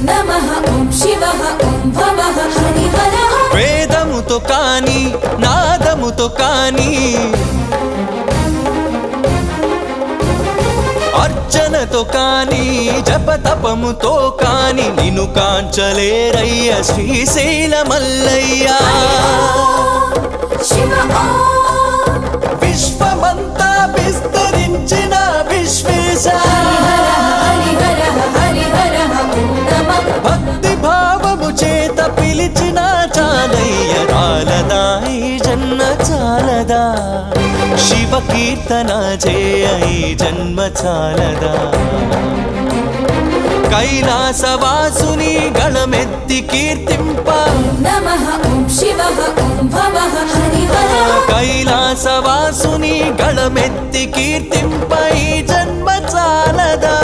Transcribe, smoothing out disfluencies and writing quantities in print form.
నమః ఓం శివః ఓం భవః హరిహరః వేదముతో కాని నాదముతో కాని అర్చనతో కాని జపతపముతో కాని నిన్ను కాంచలేరయ్య శ్రీశైల మల్లయ్య శివ ఓం విశ్వమంతా విస్తరించిన విశ్వేశ హరిహరః హరిహరః ఓం నమః భక్తి భావము చేత పిలిచిన చాలయ్య చాలదా ఈ జన్మ చాలదా శివ కీర్తన చేయ ఈ జన్మ చాలదా కైలాసవాసుని గళమెత్తి కీర్తింప నమః ఓం శివః ఓం భవః హరిహరః కైలాసవాసుని గళమెత్తి కీర్తింప ఈ జన్మ చాలదా